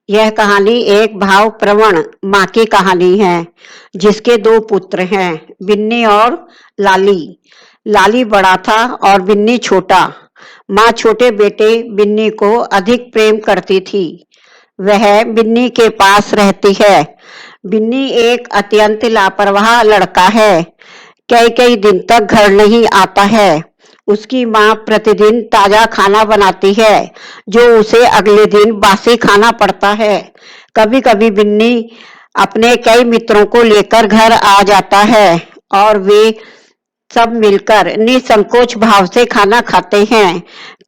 यह कहानी एक भाव प्रवण माँ की कहानी है, जिसके दो पुत्र हैं, बिन्नी और लाली। लाली बड़ा था और बिन्नी छोटा। माँ छोटे बेटे बिन्नी को अधिक प्रेम करती थी। वह बिन्नी के पास रहती है। बिन्नी एक अत्यंत लापरवाह लड़का है। कई कई दिन तक घर नहीं आता है। उसकी माँ प्रतिदिन ताजा खाना बनाती है, जो उसे अगले दिन बासी खाना पड़ता है। कभी कभी बिन्नी अपने कई मित्रों को लेकर घर आ जाता है और वे सब मिलकर निसंकोच भाव से खाना खाते हैं।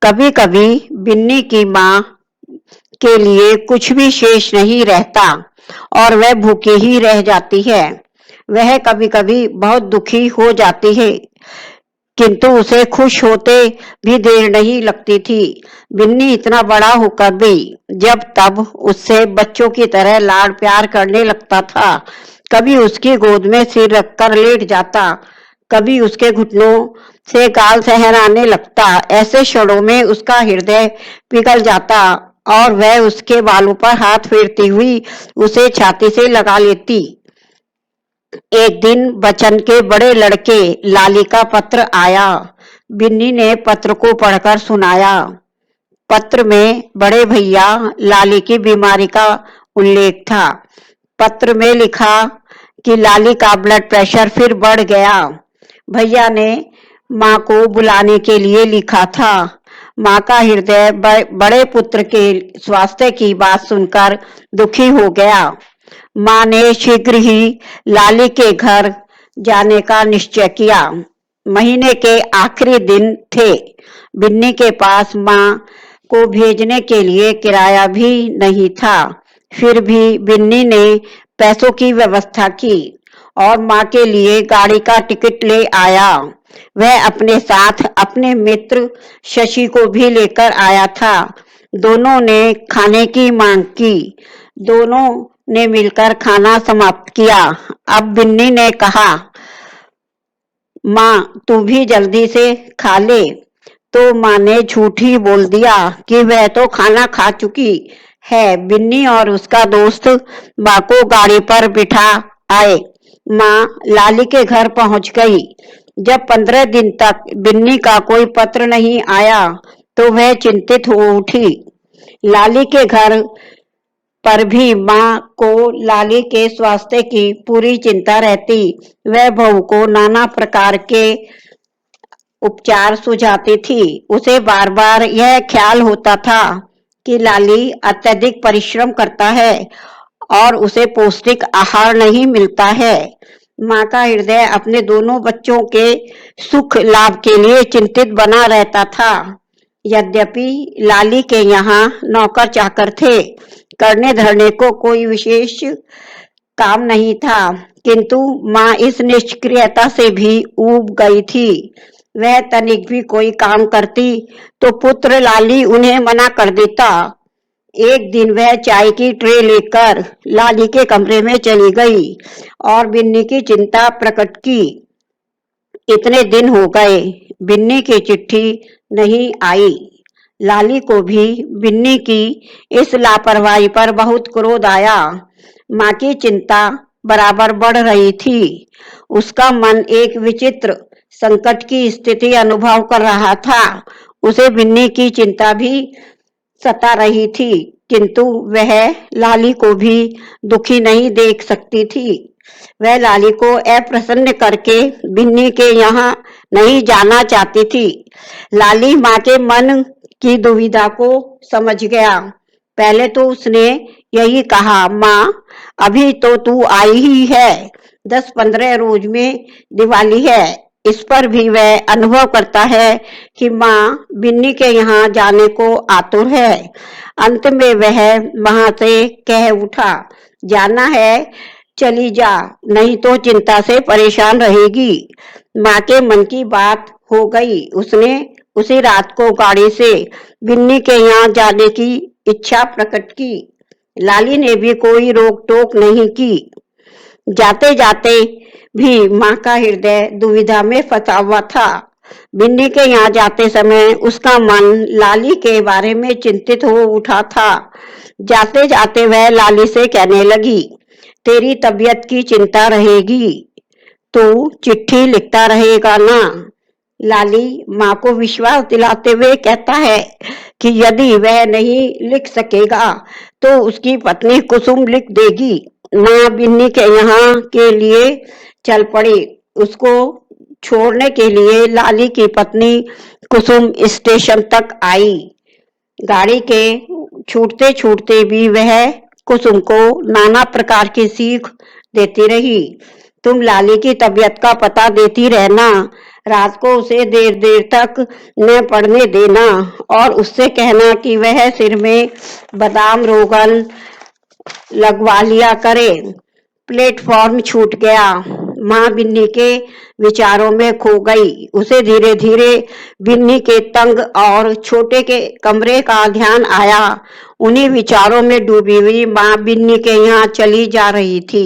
कभी कभी बिन्नी की माँ के लिए कुछ भी शेष नहीं रहता और वह भूखी ही रह जाती है। वह कभी कभी बहुत दुखी हो जाती है, किंतु उसे खुश होते भी देर नहीं लगती थी। बिन्नी इतना बड़ा होकर भी जब तब उससे बच्चों की तरह लाड प्यार करने लगता था। कभी उसकी गोद में सिर रखकर लेट जाता, कभी उसके घुटनों से गाल सहराने लगता। ऐसे क्षणों में उसका हृदय पिघल जाता और वह उसके बालों पर हाथ फेरती हुई उसे छाती से लगा लेती। एक दिन बचन के बड़े लड़के लाली का पत्र आया। बिन्नी ने पत्र को पढ़कर सुनाया। पत्र में बड़े भैया लाली की बीमारी का उल्लेख था। पत्र में लिखा कि लाली का ब्लड प्रेशर फिर बढ़ गया। भैया ने माँ को बुलाने के लिए लिखा था। माँ का हृदय बड़े पुत्र के स्वास्थ्य की बात सुनकर दुखी हो गया। माँ ने शीघ्र ही लाली के घर जाने का निश्चय किया। महीने के आखिरी दिन थे। बिन्नी के पास माँ को भेजने के लिए किराया भी नहीं था। फिर भी बिन्नी ने पैसों की व्यवस्था की और माँ के लिए गाड़ी का टिकट ले आया। वह अपने साथ अपने मित्र शशि को भी लेकर आया था। दोनों ने खाने की मांग की। दोनों ने मिलकर खाना समाप्त किया। अब बिन्नी ने कहा, माँ तू भी जल्दी से खा ले। तो माँ ने झूठ ही बोल दिया कि वह तो खाना खा चुकी है। बिन्नी और उसका दोस्त माँ को गाड़ी पर बिठा आए। माँ लाली के घर पहुंच गई। जब 15 दिन तक बिन्नी का कोई पत्र नहीं आया तो वह चिंतित हो उठी। लाली के घर पर भी माँ को लाली के स्वास्थ्य की पूरी चिंता रहती। वह बहू को नाना प्रकार के उपचार सुझाती थी। उसे बार बार यह ख्याल होता था कि लाली अत्यधिक परिश्रम करता है और उसे पौष्टिक आहार नहीं मिलता है। माँ का हृदय अपने दोनों बच्चों के सुख लाभ के लिए चिंतित बना रहता था। यद्यपि लाली के यहाँ नौकर चाकर थे, करने धरने को कोई विशेष काम नहीं था, किंतु माँ इस निष्क्रियता से भी ऊब गई थी। वह तनिक भी कोई काम करती तो पुत्र लाली उन्हें मना कर देता। एक दिन वह चाय की ट्रे लेकर लाली के कमरे में चली गई और बिन्नी की चिंता प्रकट की। इतने दिन हो गए, बिन्नी की चिट्ठी नहीं आई। लाली को भी बिन्नी की इस लापरवाही पर बहुत क्रोध आया। माँ की चिंता बराबर बढ़ रही थी। उसका मन एक विचित्र संकट की स्थिति अनुभव कर रहा था। उसे बिन्नी की चिंता भी सता रही थी, किंतु वह लाली को भी दुखी नहीं देख सकती थी। वह लाली को अप्रसन्न करके बिन्नी के यहाँ नहीं जाना चाहती थी। लाली माँ के मन की दुविधा को समझ गया। पहले तो उसने यही कहा, माँ अभी तो तू आई ही है, 10-15 रोज में दिवाली है। इस पर भी वह अनुभव करता है कि माँ बिन्नी के यहाँ जाने को आतुर है। अंत में वह वहां से कह उठा, जाना है चली जा, नहीं तो चिंता से परेशान रहेगी। माँ के मन की बात हो गई। उसने उसी रात को गाड़ी से बिन्नी के यहाँ जाने की इच्छा प्रकट की। लाली ने भी कोई रोक टोक नहीं की। जाते जाते भी माँ का हृदय दुविधा में फंसा हुआ था। बिन्नी के यहाँ जाते समय उसका मन लाली के बारे में चिंतित हो उठा था। जाते जाते वह लाली से कहने लगी, तेरी तबीयत की चिंता रहेगी, तू चिट्ठी लिखता रहेगा ना। लाली माँ को विश्वास दिलाते हुए कहता है कि यदि वह नहीं लिख सकेगा तो उसकी पत्नी कुसुम लिख देगी। माँ बिन्नी के यहाँ के लिए चल पड़ी। उसको छोड़ने के लिए लाली की पत्नी कुसुम स्टेशन तक आई। गाड़ी के छूटते छूटते भी वह कुसुम को नाना प्रकार की सीख देती रही। तुम लाली की तबीयत का पता देती रहना, रात को उसे देर देर तक न पड़ने देना और उससे कहना कि वह सिर में बादाम रोगन लगवा लिया करे। प्लेटफॉर्म छूट गया। माँ बिन्नी के विचारों में खो गई। उसे धीरे धीरे बिन्नी के तंग और छोटे के कमरे का ध्यान आया। उन्हीं विचारों में डूबी हुई माँ बिन्नी के यहाँ चली जा रही थी।